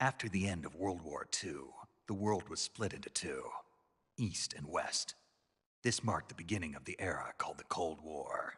After the end of World War II, the world was split into two, East and West. This marked the beginning of the era called the Cold War.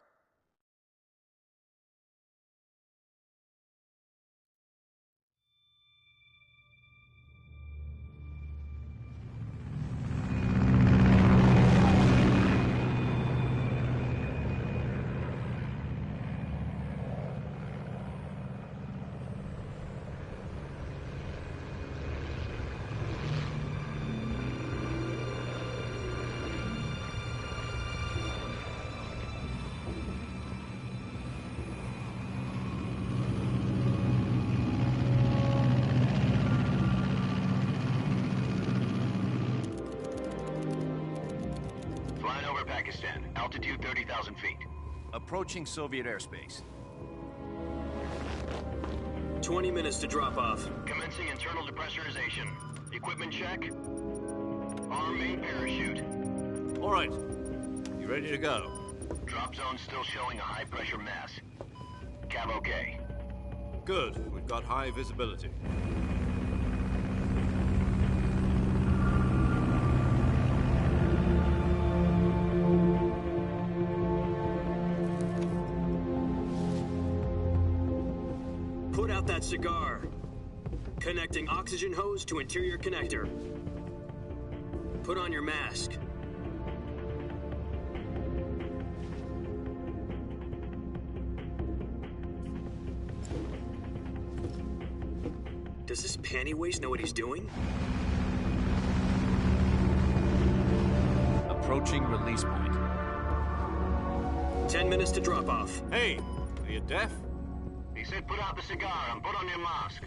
Pakistan, altitude 30,000 feet. Approaching Soviet airspace. 20 minutes to drop off. Commencing internal depressurization. Equipment check. Arm main parachute. All right. You ready to go? Drop zone still showing a high pressure mass. Cav okay. Good. We've got high visibility. Put out that cigar. Connecting oxygen hose to interior connector. Put on your mask. Does this panty waste know what he's doing? Approaching release point. 10 minutes to drop off. Hey, are you deaf? He said put out the cigar and put on your mask.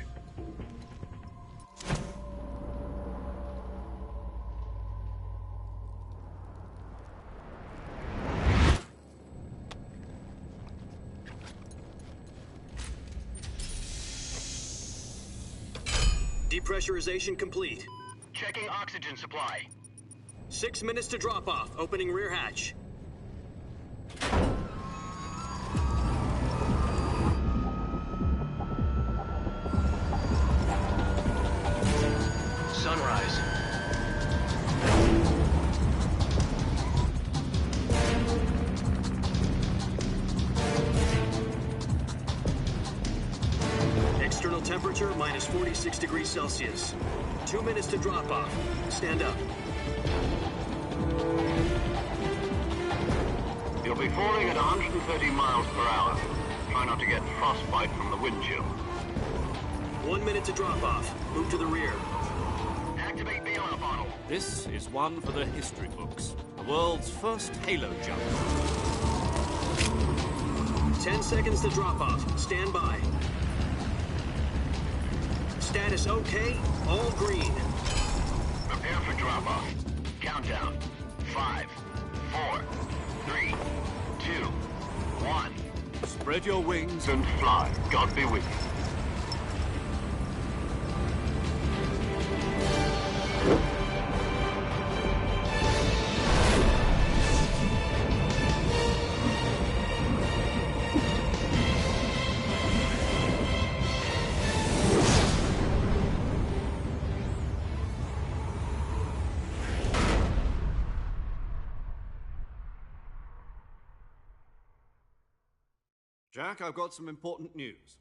Depressurization complete. Checking oxygen supply. 6 minutes to drop off. Opening rear hatch. Sunrise. External temperature minus 46 degrees Celsius. 2 minutes to drop off. Stand up. You'll be falling at 130 miles per hour. Try not to get frostbite from the wind chill. 1 minute to drop off. Move to the rear. Activate the oil bottle. This is one for the history books. The world's first halo jump. 10 seconds to drop off. Stand by. Status okay. All green. Prepare for drop-off. Countdown. 5, 4, 3, 2, 1. Spread your wings And fly. God be with you. Jack, I've got some important news.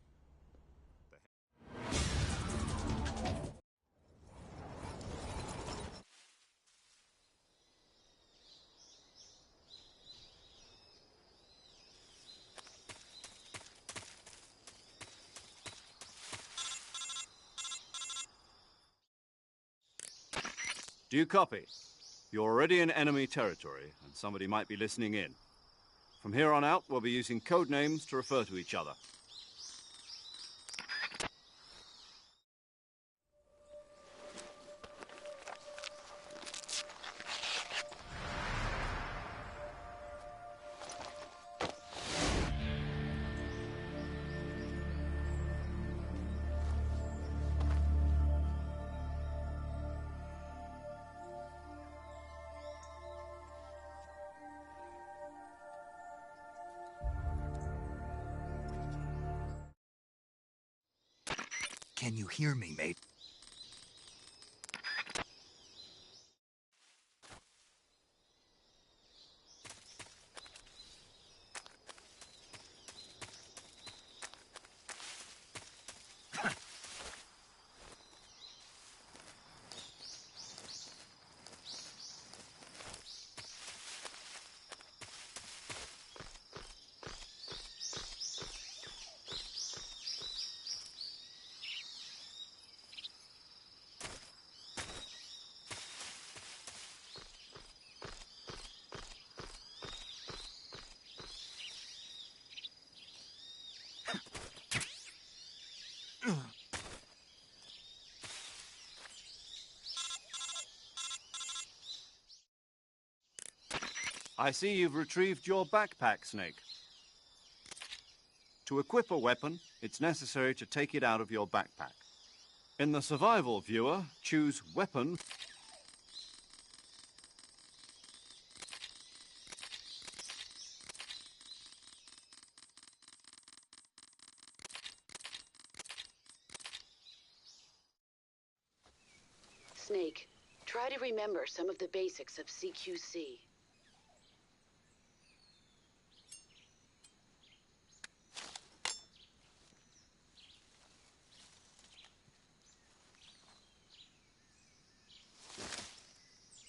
Do you copy? You're already in enemy territory, and somebody might be listening in. From here on out, we'll be using code names to refer to each other. Can you hear me, mate? I see you've retrieved your backpack, Snake. To equip a weapon, it's necessary to take it out of your backpack. In the survival viewer, choose Weapon. Snake, try to remember some of the basics of CQC.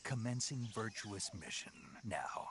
Commencing virtuous mission now.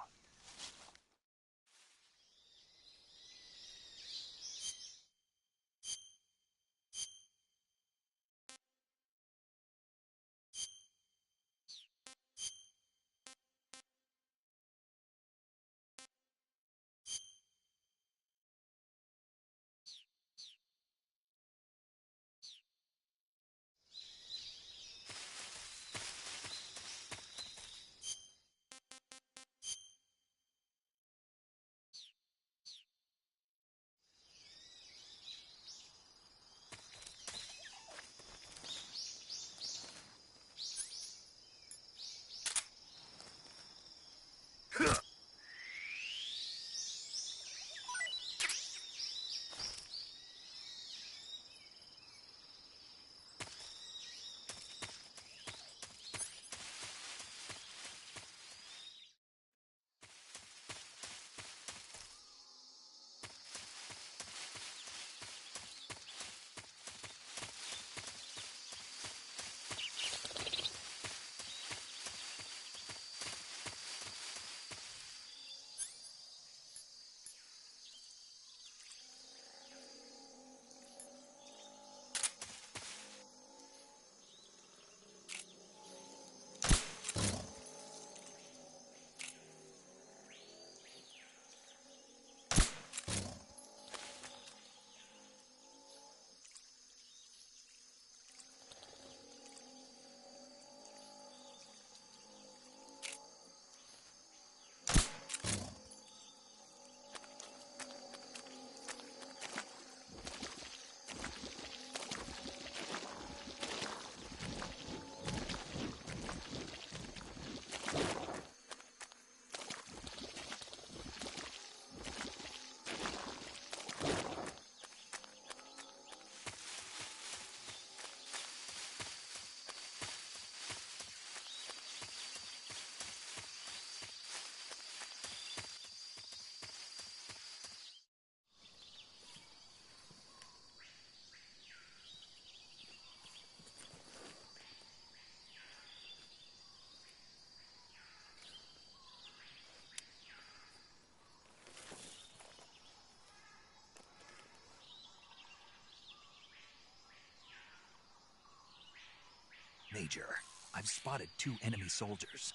Major, I've spotted 2 enemy soldiers.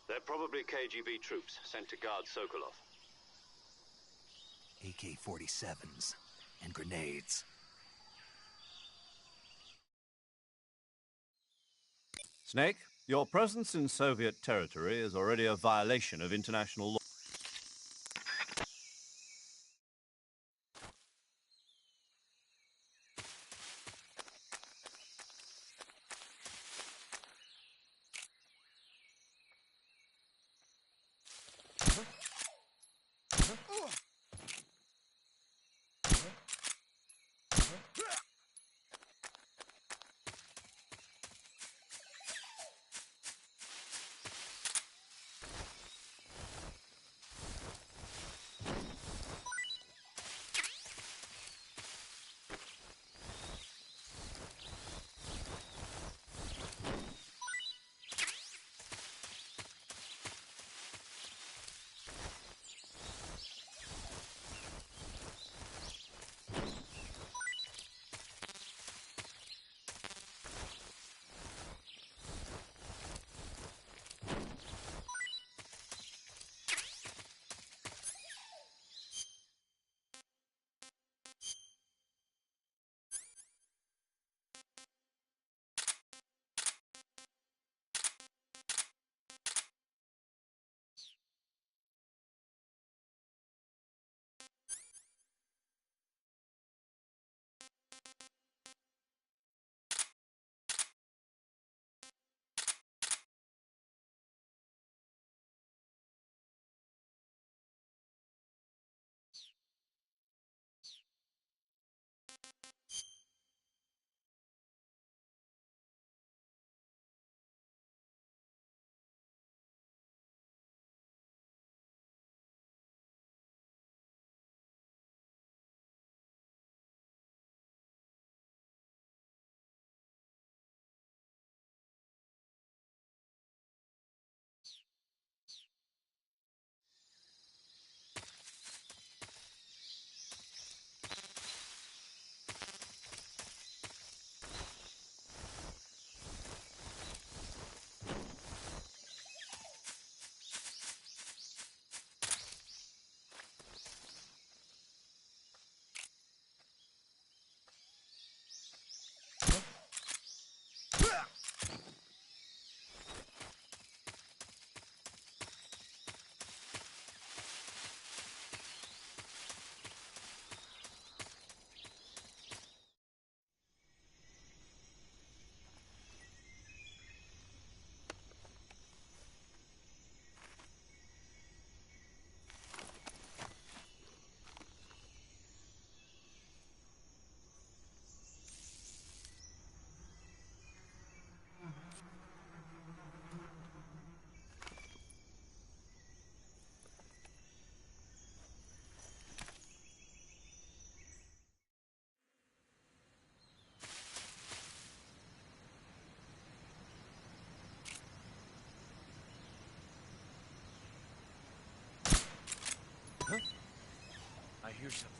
They're probably KGB troops sent to guard Sokolov. AK-47s and grenades. Snake, your presence in Soviet territory is already a violation of international law. I hear something.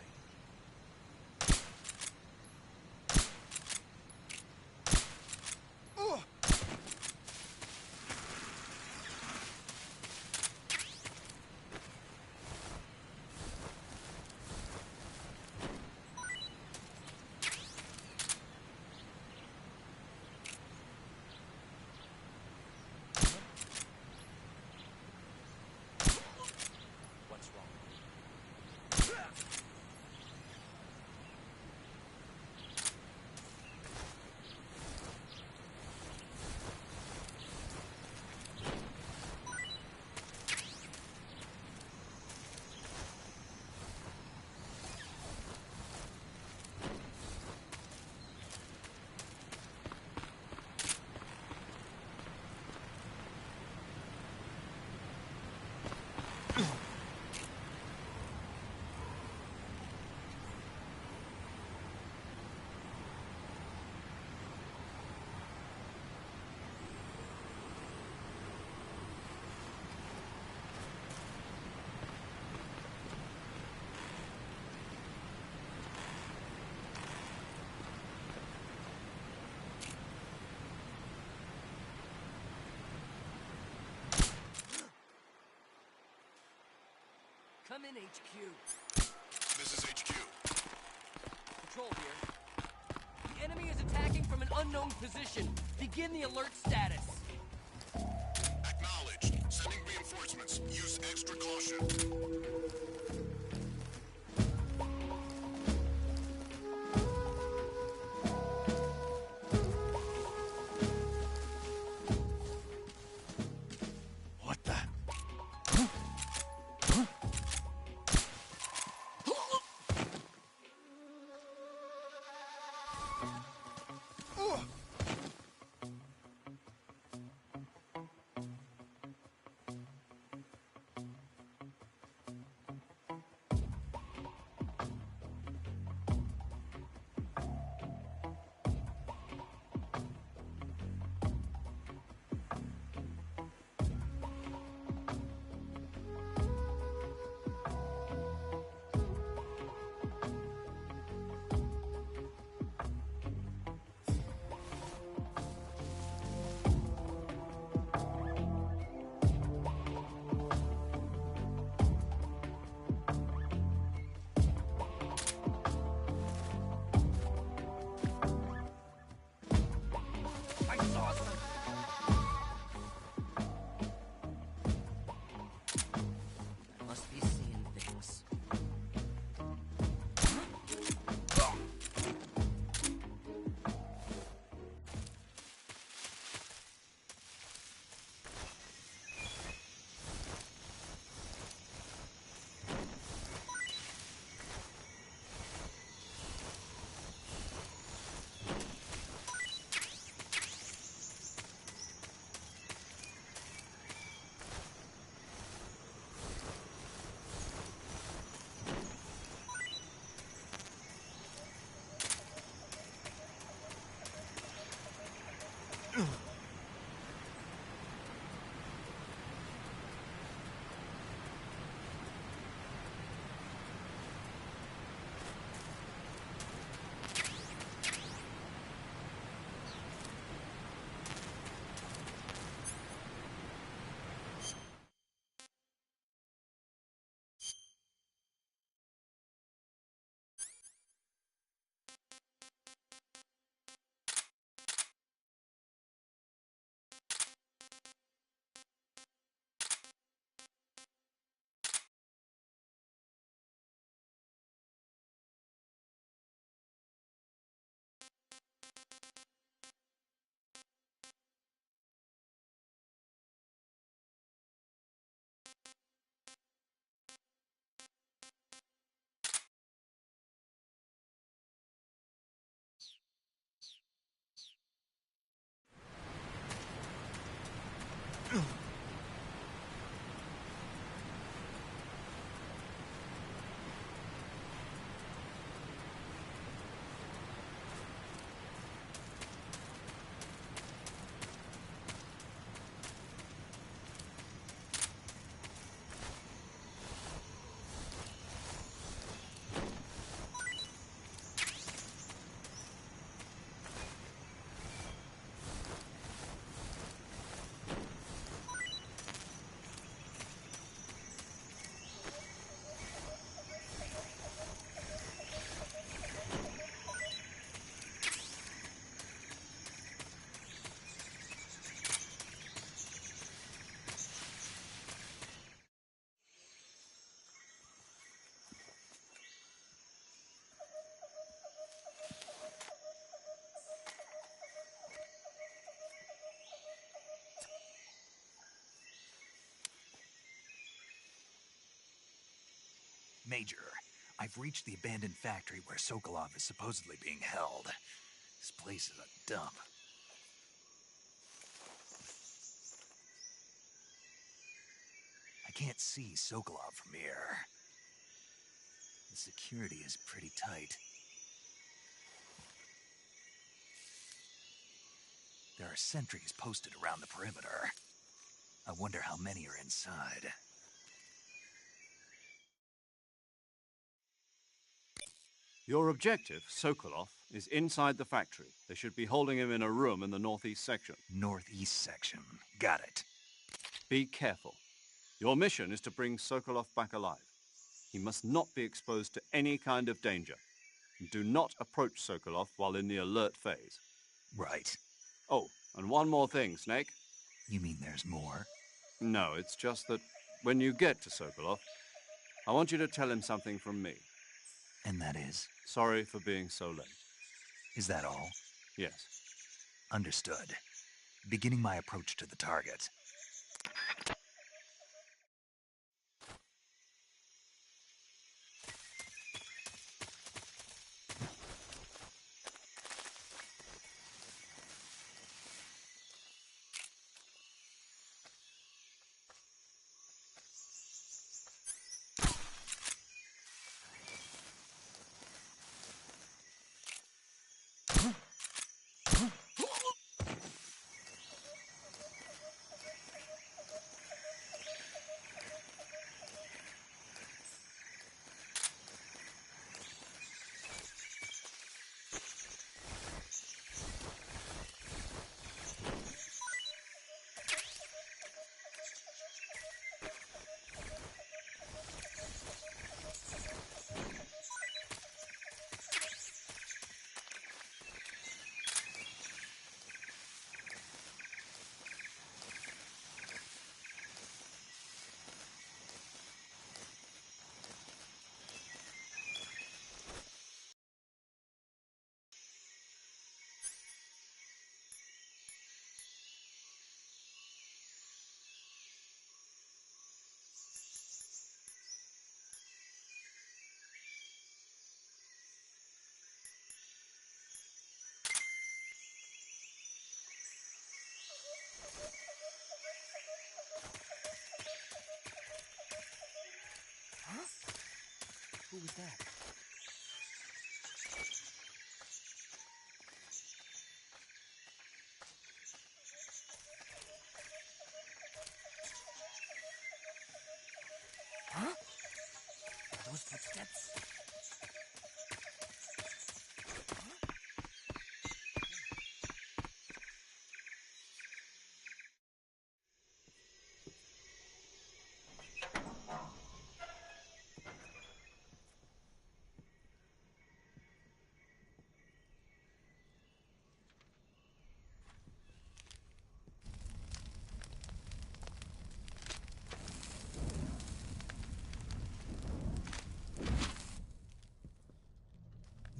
What's wrong? Come in, HQ. This is HQ. Control here. The enemy is attacking from an unknown position. Begin the alert status. Acknowledged. Sending reinforcements. Use extra caution. What the? Major, I've reached the abandoned factory where Sokolov is supposedly being held. This place is a dump. I can't see Sokolov from here. The security is pretty tight. There are sentries posted around the perimeter. I wonder how many are inside. Your objective, Sokolov, is inside the factory. They should be holding him in a room in the northeast section. Northeast section. Got it. Be careful. Your mission is to bring Sokolov back alive. He must not be exposed to any kind of danger. Do not approach Sokolov while in the alert phase. Right. Oh, and one more thing, Snake. You mean there's more? No, it's just that when you get to Sokolov, I want you to tell him something from me. And that is? Sorry for being so late. Is that all? Yes. Understood. Beginning my approach to the target. Who was that? Huh? Those footsteps?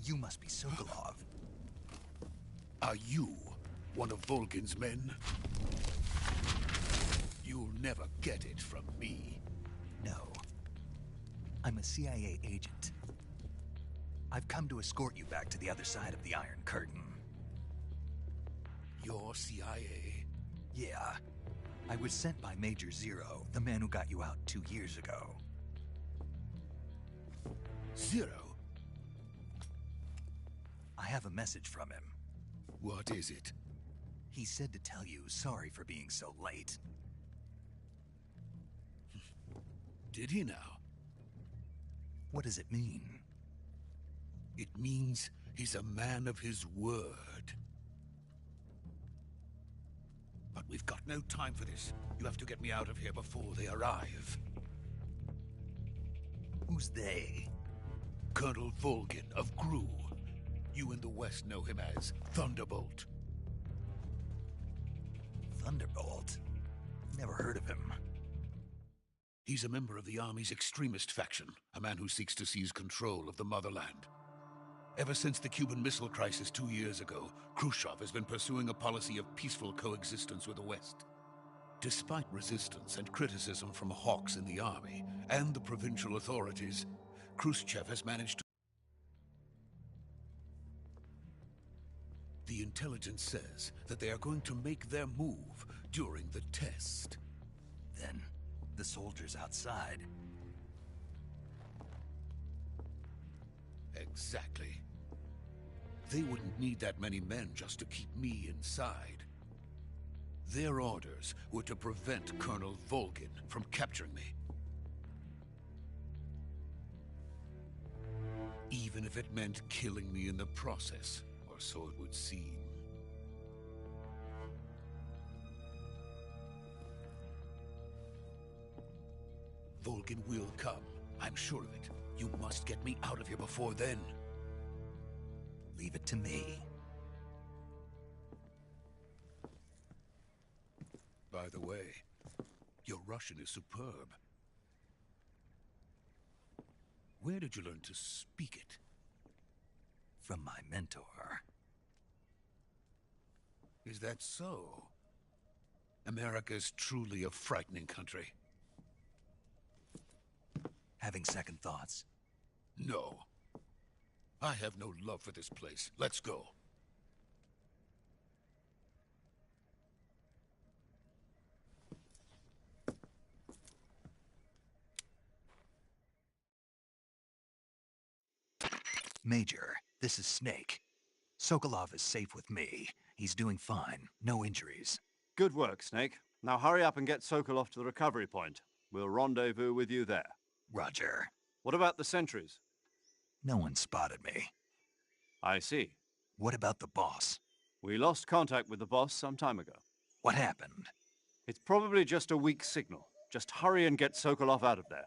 You must be Sokolov. Are you one of Volgin's men? You'll never get it from me. No. I'm a CIA agent. I've come to escort you back to the other side of the Iron Curtain. You're CIA? Yeah. I was sent by Major Zero, the man who got you out 2 years ago. Zero? I have a message from him. What is it? He said to tell you sorry for being so late. Did he now? What does it mean? It means he's a man of his word. But we've got no time for this. You have to get me out of here before they arrive. Who's they? Colonel Volgin of Gru. You in the West know him as Thunderbolt. Thunderbolt? Never heard of him. He's a member of the Army's extremist faction, a man who seeks to seize control of the motherland. Ever since the Cuban Missile Crisis 2 years ago, Khrushchev has been pursuing a policy of peaceful coexistence with the West. Despite resistance and criticism from hawks in the army and the provincial authorities, Khrushchev has managed to... The intelligence says that they are going to make their move during the test. Then, the soldiers outside. Exactly. They wouldn't need that many men just to keep me inside. Their orders were to prevent Colonel Volgin from capturing me. Even if it meant killing me in the process, or so it would seem. Volgin will come. I'm sure of it. You must get me out of here before then. Leave it to me. By the way, your Russian is superb. Where did you learn to speak it? From my mentor. Is that so? America's truly a frightening country. Having second thoughts? No. I have no love for this place. Let's go. Major, this is Snake. Sokolov is safe with me. He's doing fine. No injuries. Good work, Snake. Now hurry up and get Sokolov to the recovery point. We'll rendezvous with you there. Roger. What about the sentries? No one spotted me. I see. What about the boss? We lost contact with the boss some time ago. What happened? It's probably just a weak signal. Just hurry and get Sokolov out of there.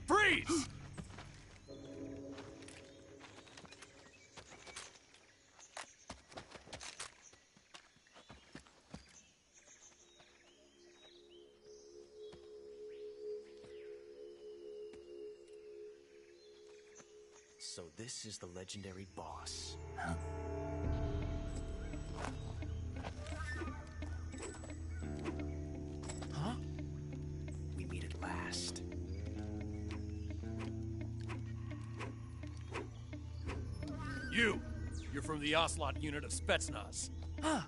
Freeze! So this is the legendary boss. Huh? Huh? We meet at last. You're from the Ocelot unit of Spetsnaz. Huh.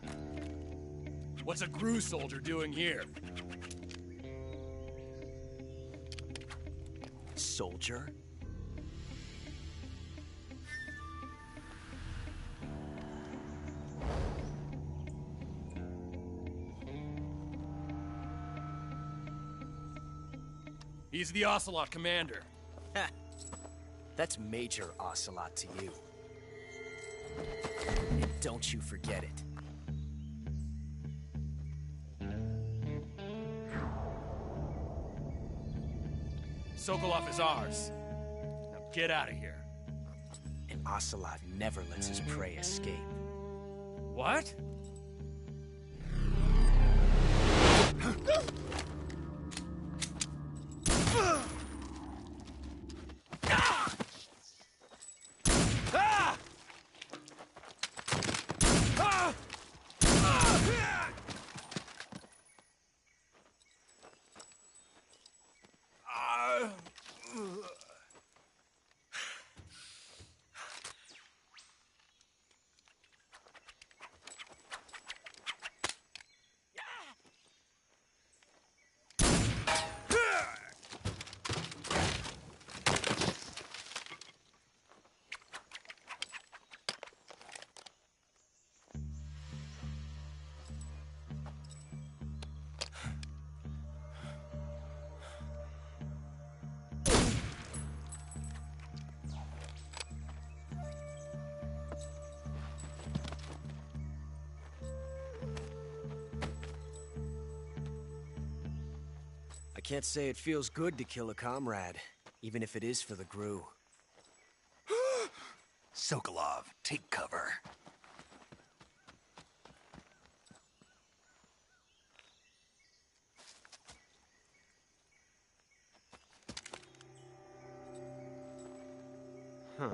What's a GRU soldier doing here? Soldier? He's the Ocelot commander. Ha! That's Major Ocelot to you. And don't you forget it. Sokolov is ours. Now get out of here. And Ocelot never lets his prey escape. What? I can't say it feels good to kill a comrade, even if it is for the Gru. Sokolov, take cover. Huh.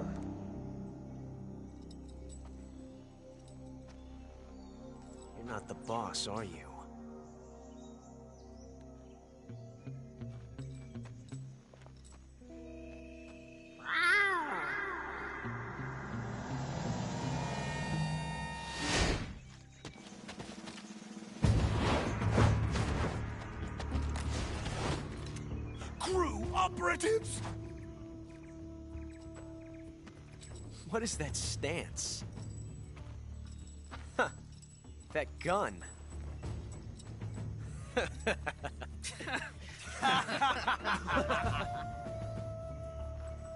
You're not the boss, are you? Crew operatives! What is that stance? Huh. That gun.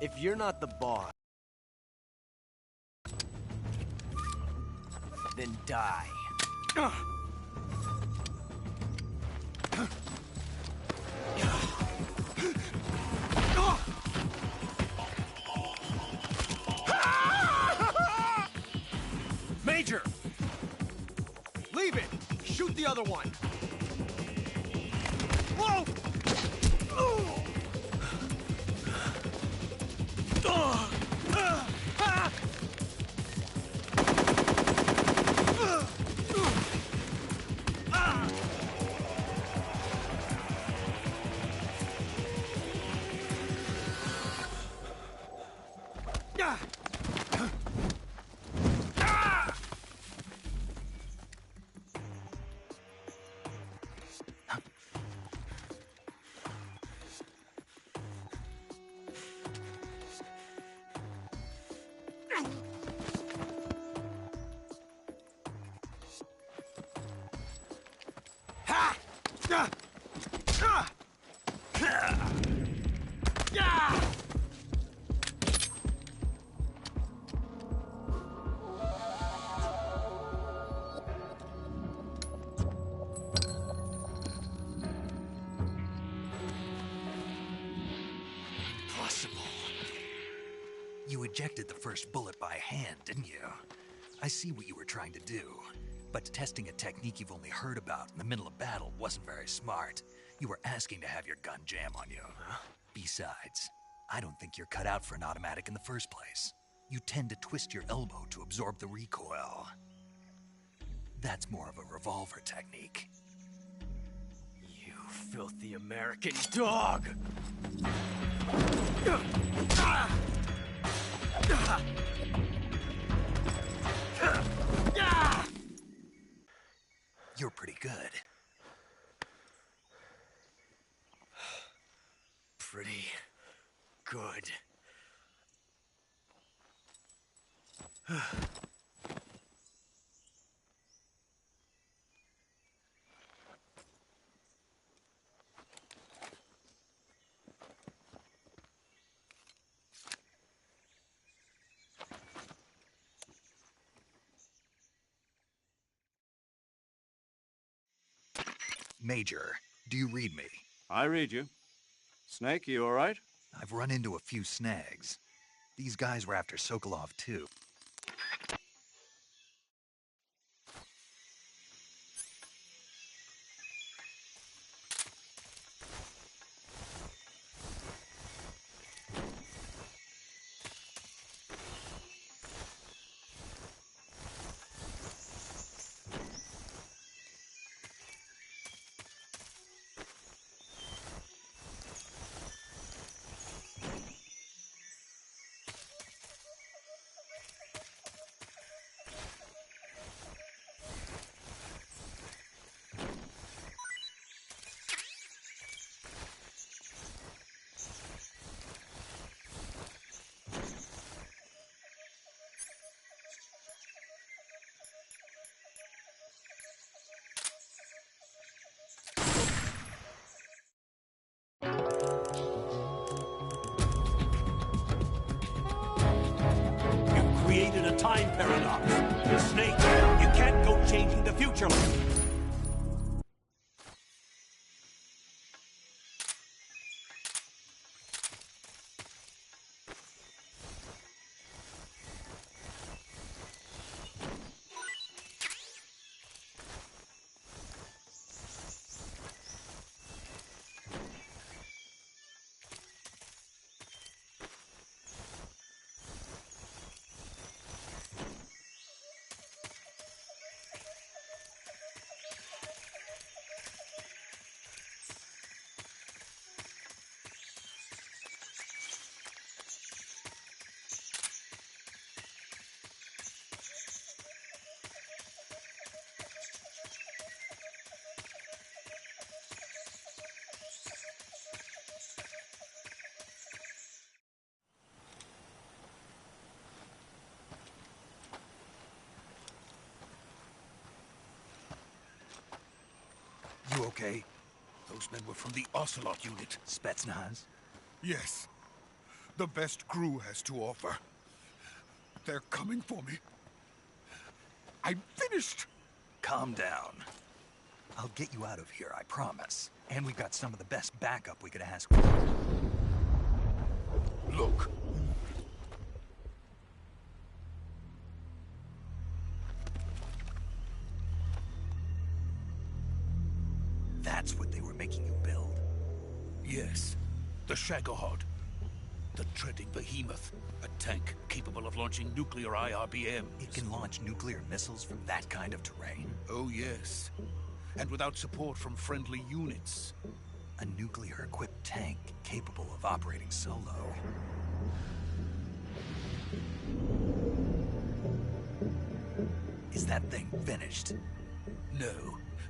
If you're not the boss, then die. Major! Leave it! Shoot the other one! Whoa! You ejected the first bullet by hand, didn't you? I see what you were trying to do. But testing a technique you've only heard about in the middle of battle wasn't very smart. You were asking to have your gun jam on you. Huh? Besides, I don't think you're cut out for an automatic in the first place. You tend to twist your elbow to absorb the recoil. That's more of a revolver technique. You filthy American dog! You're pretty good. Pretty good. Major, do you read me? I read you. Snake, you all right? I've run into a few snags. These guys were after Sokolov, too. Created a time paradox. Snake, you can't go changing the future. okay? Those men were from the Ocelot unit. Spetsnaz? Yes. The best crew has to offer. They're coming for me. I'm finished! Calm down. I'll get you out of here, I promise. And we've got some of the best backup we could ask for. Look. That's what they were making you build? Yes. The Shagohod. The treading behemoth. A tank capable of launching nuclear IRBMs. It can launch nuclear missiles from that kind of terrain? Oh, yes. And without support from friendly units. A nuclear-equipped tank capable of operating solo. Is that thing finished? No.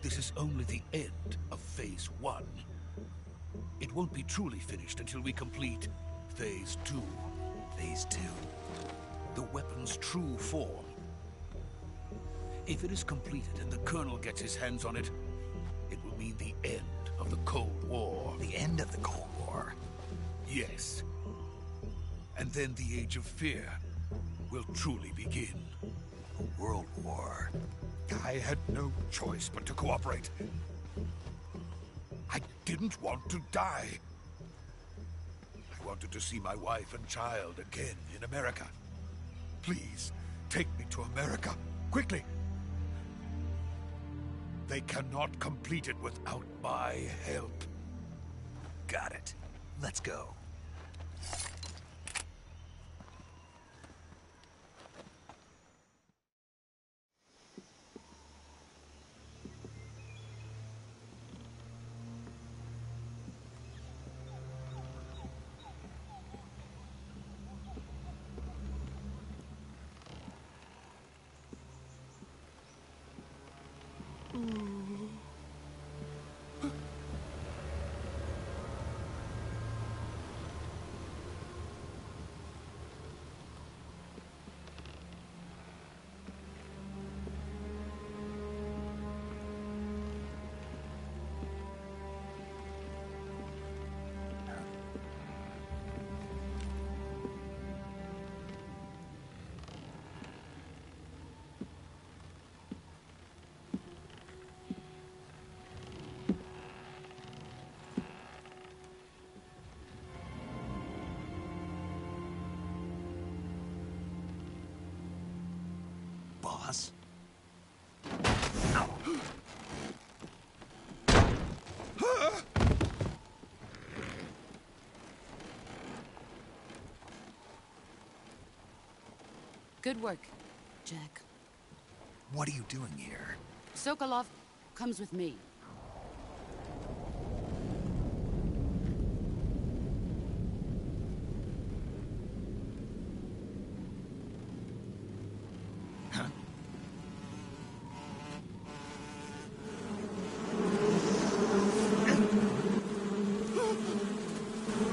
This is only the end of Phase 1. It won't be truly finished until we complete Phase 2. Phase 2? The weapon's true form. If it is completed and the Colonel gets his hands on it, it will mean the end of the Cold War. The end of the Cold War? Yes. And then the Age of Fear will truly begin. A world war. I had no choice but to cooperate. I didn't want to die. I wanted to see my wife and child again in America. Please, take me to America, quickly. They cannot complete it without my help. Got it. Let's go. Boss? Good work, Jack. What are you doing here? Sokolov comes with me.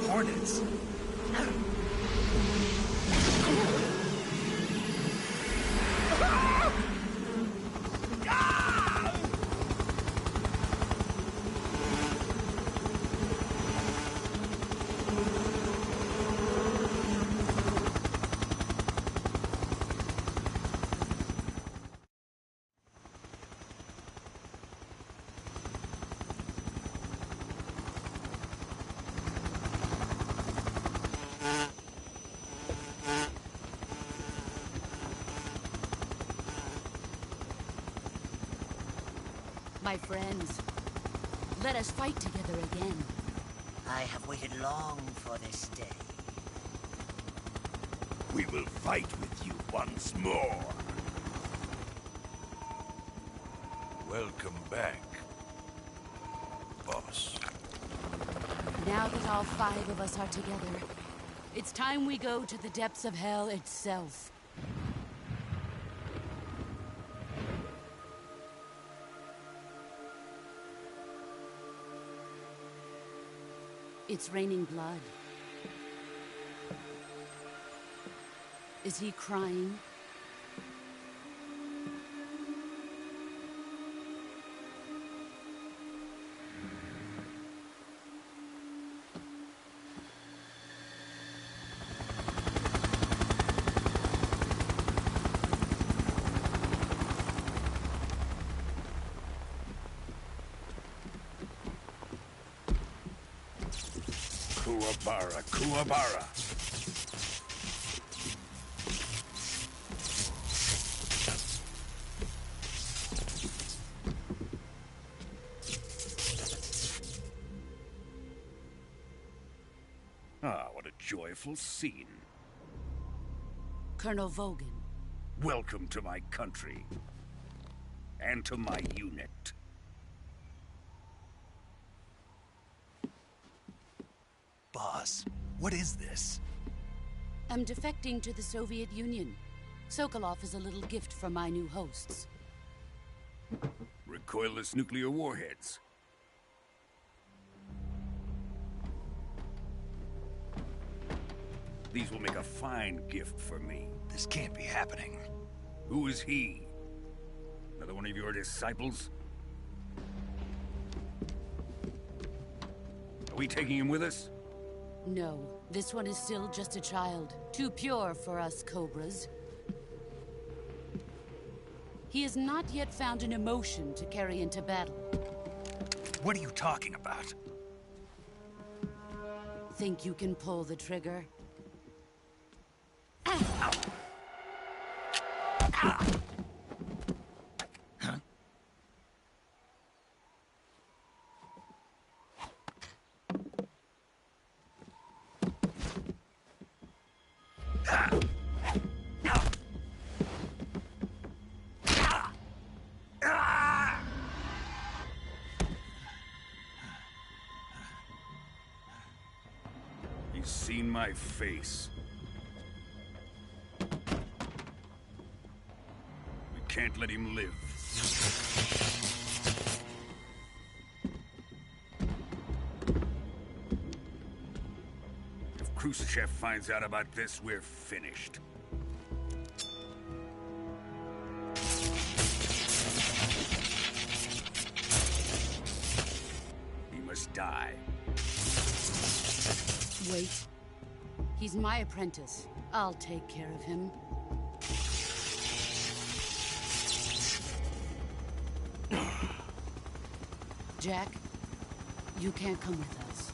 Hornets? My friends, let us fight together again. I have waited long for this day. We will fight with you once more. Welcome back, boss. Now that all 5 of us are together, it's time we go to the depths of hell itself. It's raining blood. Is he crying? Kuwabara, Kuwabara. Ah, what a joyful scene. Colonel Vogan. Welcome to my country. And to my unit. Boss, what is this? I'm defecting to the Soviet Union. Sokolov is a little gift from my new hosts. Recoilless nuclear warheads. These will make a fine gift for me. This can't be happening. Who is he? Another one of your disciples? Are we taking him with us? No, this one is still just a child. Too pure for us Cobras. He has not yet found an emotion to carry into battle. What are you talking about? Think you can pull the trigger? He's seen my face. We can't let him live. If Khrushchev finds out about this, we're finished. He must die. Wait. He's my apprentice. I'll take care of him. Jack, you can't come with us.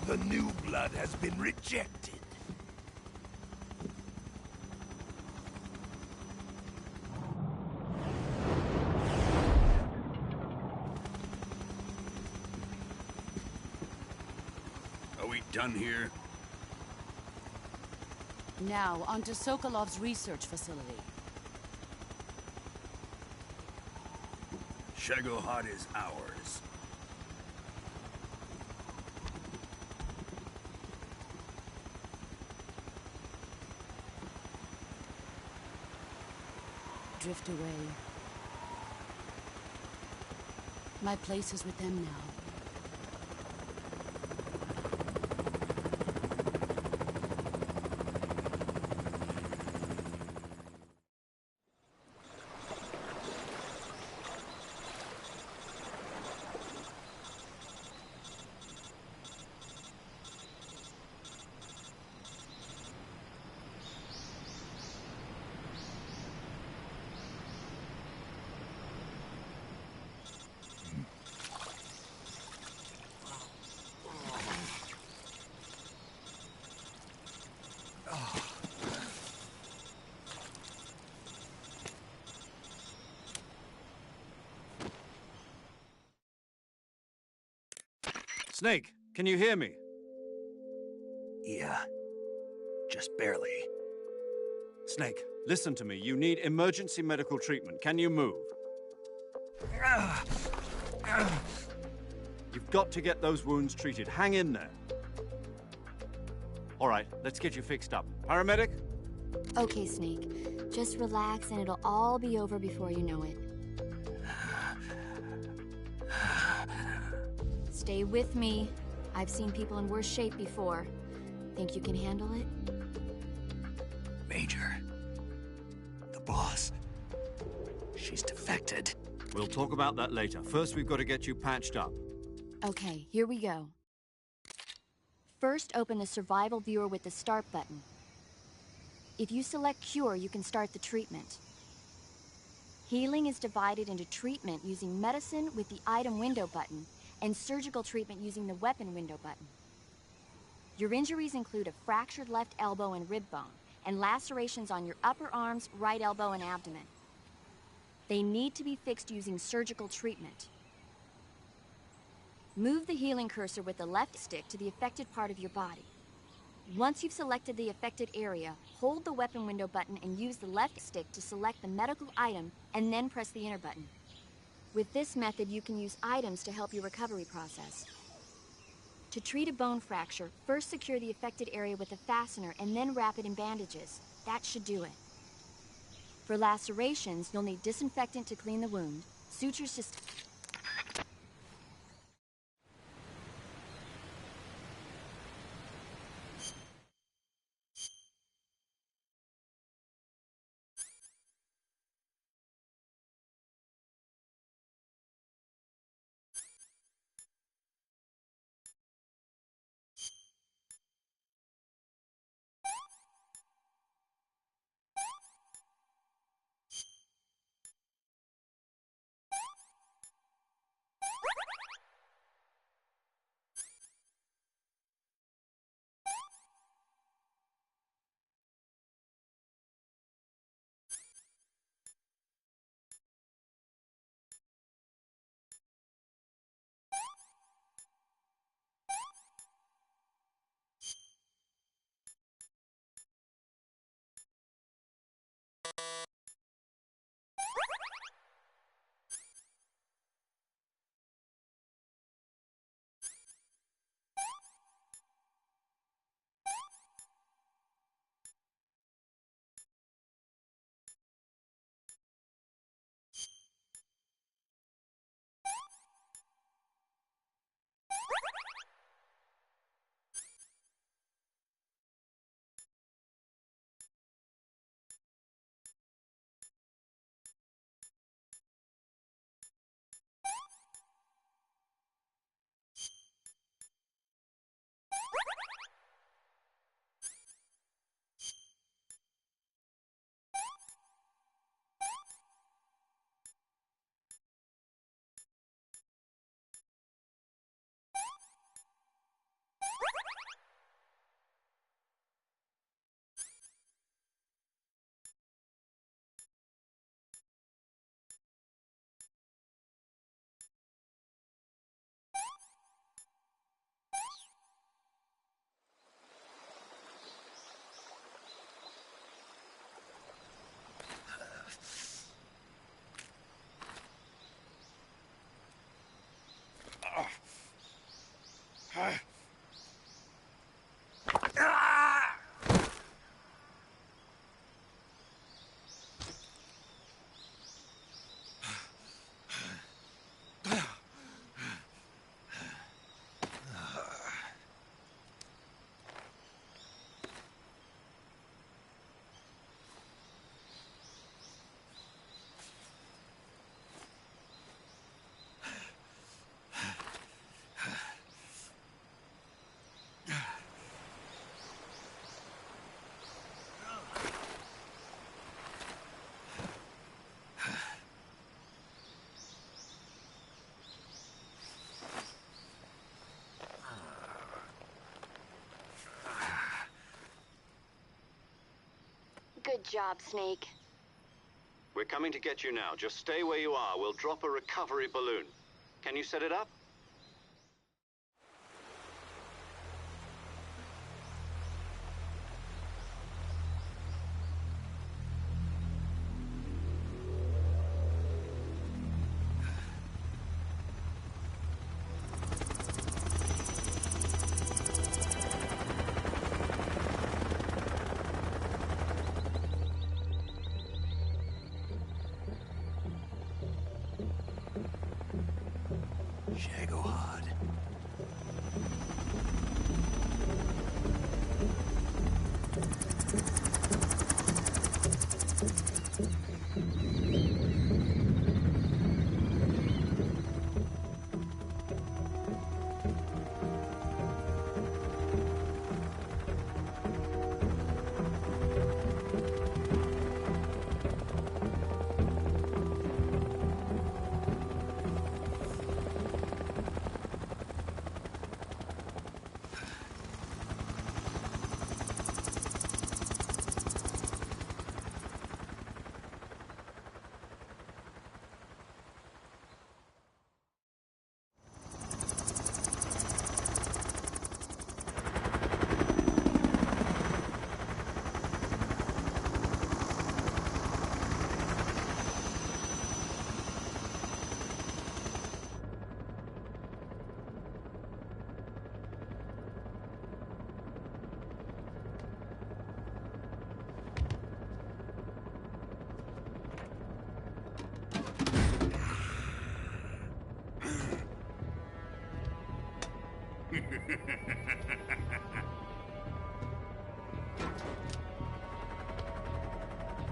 The new blood has been rejected. Are we done here? Now, onto Sokolov's research facility. Shagohod is ours. Drift away. My place is with them now. Snake, can you hear me? Yeah. Just barely. Snake, listen to me. You need emergency medical treatment. Can you move? You've We've got to get those wounds treated. Hang in there. All right, let's get you fixed up. Paramedic? Okay, Snake. Just relax and it'll all be over before you know it. Stay with me. I've seen people in worse shape before. Think you can handle it? Major. The boss. She's defected. We'll talk about that later. First, we've got to get you patched up. Okay, here we go. First, open the survival viewer with the start button. If you select cure, you can start the treatment. Healing is divided into treatment using medicine with the item window button and surgical treatment using the weapon window button. Your injuries include a fractured left elbow and rib bone, and lacerations on your upper arms, right elbow, and abdomen. They need to be fixed using surgical treatment. Move the healing cursor with the left stick to the affected part of your body. Once you've selected the affected area, hold the weapon window button and use the left stick to select the medical item and then press the enter button. With this method, you can use items to help your recovery process. To treat a bone fracture, first secure the affected area with a fastener and then wrap it in bandages. That should do it. For lacerations, you'll need disinfectant to clean the wound, sutures to... Good job, Snake. We're coming to get you now. Just stay where you are. We'll drop a recovery balloon. Can you set it up? Shagohod.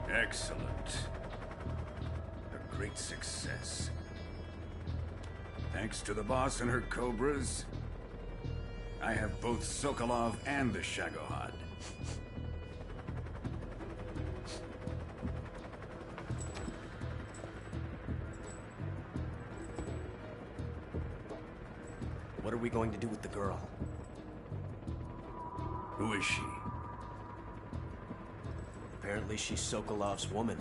Excellent. A great success. Thanks to the boss and her cobras, I have both Sokolov and the Shagohod. What are we going to do with the girl? Who is she? Apparently she's Sokolov's woman.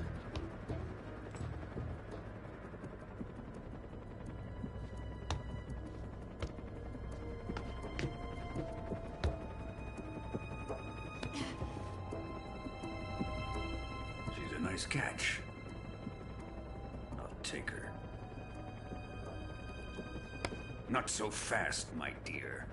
She's a nice catch. I'll take her. Not so fast, my dear.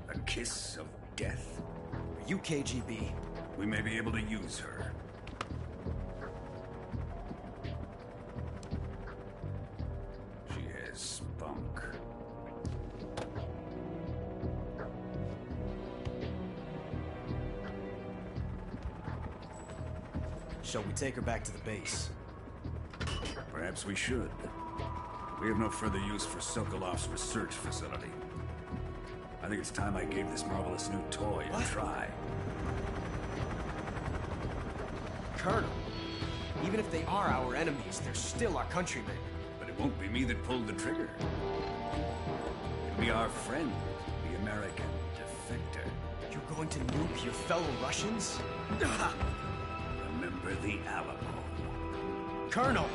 A kiss of death? Are you KGB? We may be able to use her. She has spunk. Shall we take her back to the base? Perhaps we should. We have no further use for Sokolov's research facility. I think it's time I gave this marvelous new toy a try. Colonel, even if they are our enemies, they're still our countrymen. But it won't be me that pulled the trigger. It'll be our friend, the American defector. You're going to nuke your fellow Russians? Remember the Alamo. Colonel!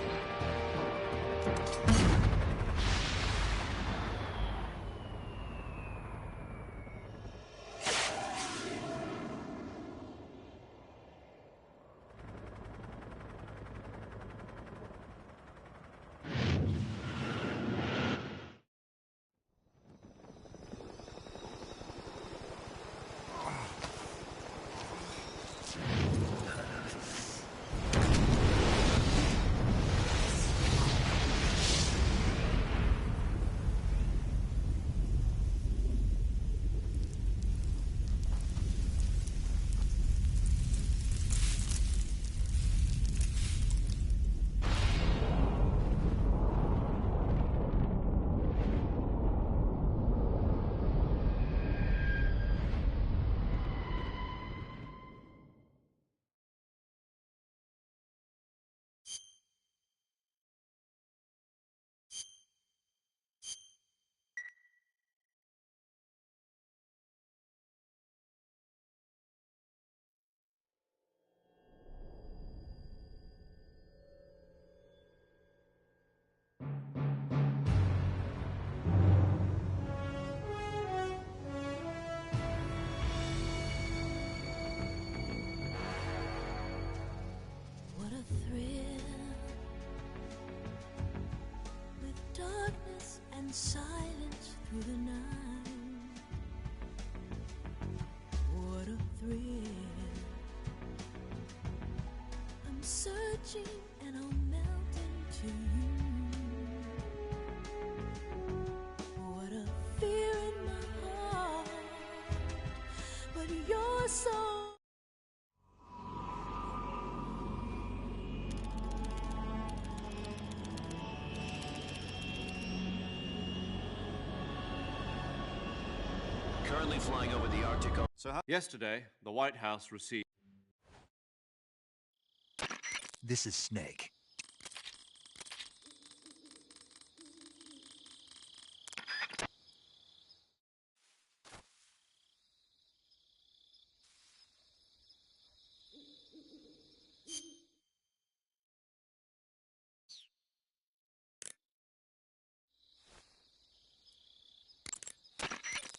What a thrill, with darkness and silence through the night. touching and I'll melt into you. What a fear in my heart, but you're so. Currently flying over the Arctic. So yesterday, the White House received... This is Snake.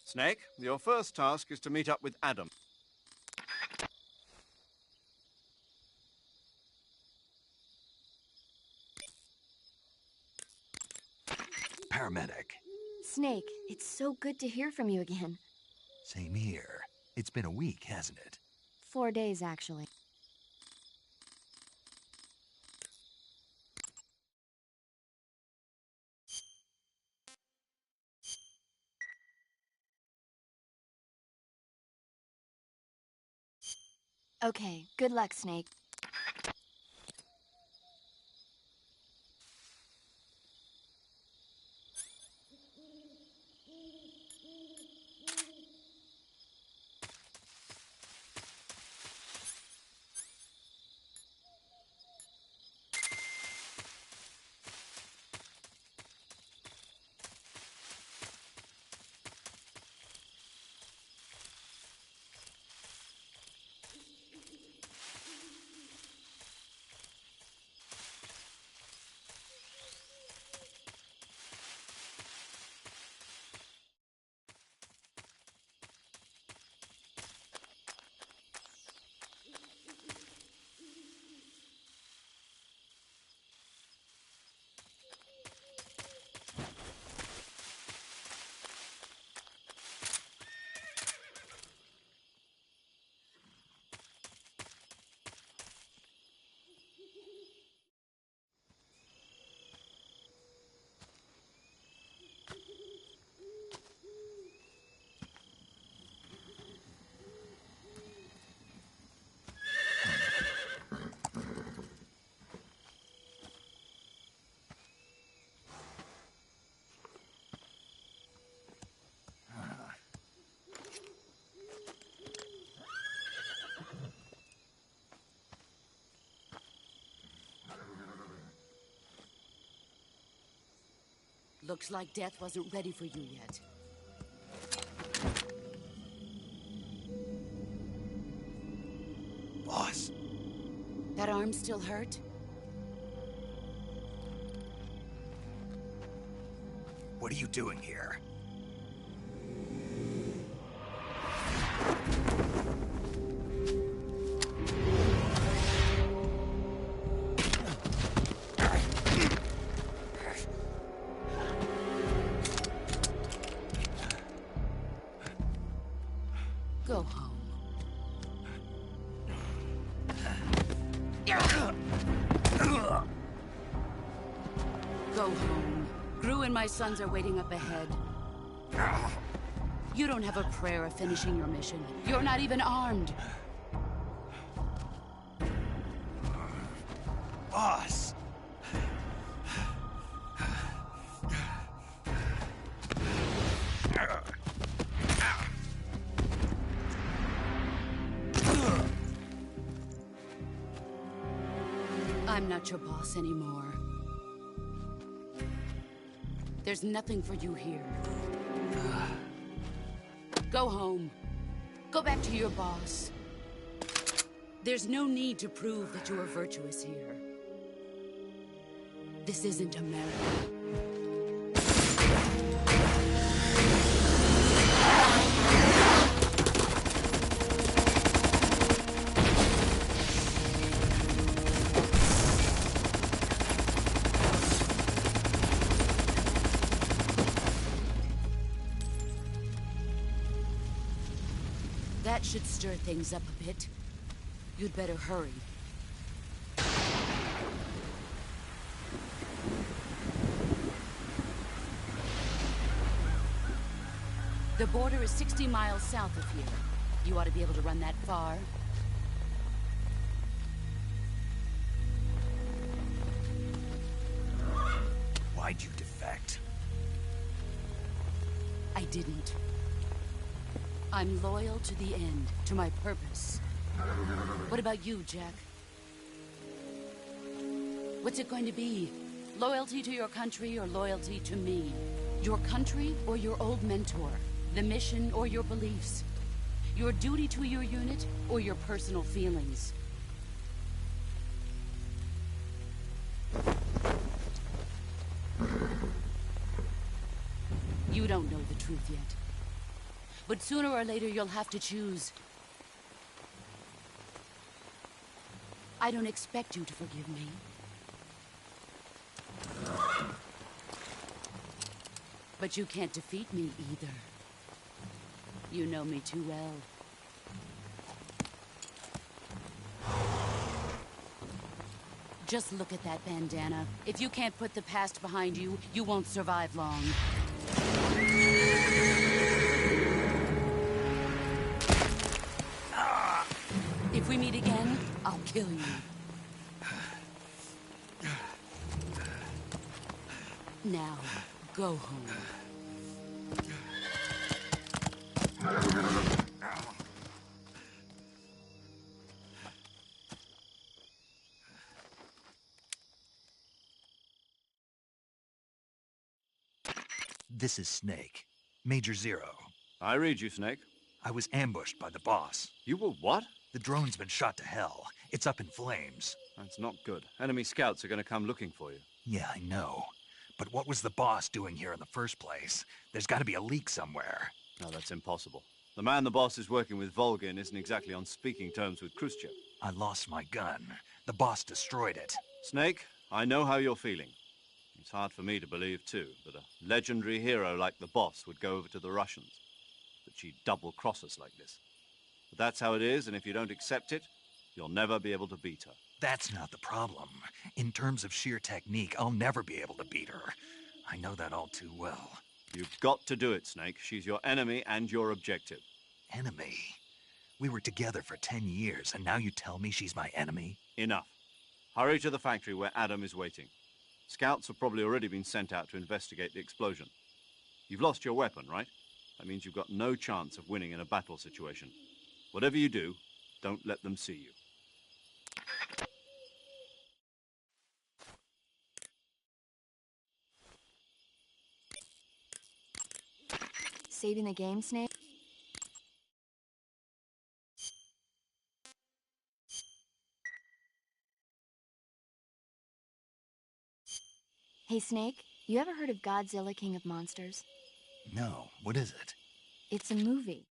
Snake, your first task is to meet up with Adam. Paramedic. Snake, it's so good to hear from you again. Same here. It's been a week, hasn't it? 4 days, actually. Okay, good luck, Snake. Looks like death wasn't ready for you yet. Boss. That arm still hurt? What are you doing here? Go home. Go home. Gru and my sons are waiting up ahead. You don't have a prayer of finishing your mission. You're not even armed. Boss! I'm not your boss anymore. There's nothing for you here. Go home. Go back to your boss. There's no need to prove that you are virtuous here. This isn't America. That should stir things up a bit. You'd better hurry. border is 60 miles south of here. You ought to be able to run that far. Why'd you defect? I didn't. I'm loyal to the end, to my purpose. What about you, Jack? What's it going to be? Loyalty to your country or loyalty to me? Your country or your old mentor? The mission or your beliefs? Your duty to your unit or your personal feelings? You don't know the truth yet. But sooner or later you'll have to choose. I don't expect you to forgive me. But you can't defeat me either. You know me too well. Just look at that bandana. If you can't put the past behind you, you won't survive long. If we meet again, I'll kill you. Now, go home. This is Snake. Major Zero. I read you, Snake. I was ambushed by the boss. You were what? The drone's been shot to hell. It's up in flames. That's not good. Enemy scouts are going to come looking for you. Yeah, I know. But what was the boss doing here in the first place? There's got to be a leak somewhere. No, that's impossible. The man the boss is working with, Volgin, isn't exactly on speaking terms with Khrushchev. I lost my gun. The boss destroyed it. Snake, I know how you're feeling. It's hard for me to believe, too, that a legendary hero like the boss would go over to the Russians. That she'd double-cross us like this. But that's how it is, and if you don't accept it, you'll never be able to beat her. That's not the problem. In terms of sheer technique, I'll never be able to beat her. I know that all too well. You've got to do it, Snake. She's your enemy and your objective. Enemy? We were together for 10 years, and now you tell me she's my enemy? Enough. Hurry to the factory where Adam is waiting. Scouts have probably already been sent out to investigate the explosion. You've lost your weapon, right? That means you've got no chance of winning in a battle situation. Whatever you do, don't let them see you. Saving the game, Snake? Hey, Snake, you ever heard of Godzilla, King of Monsters? No, what is it? It's a movie.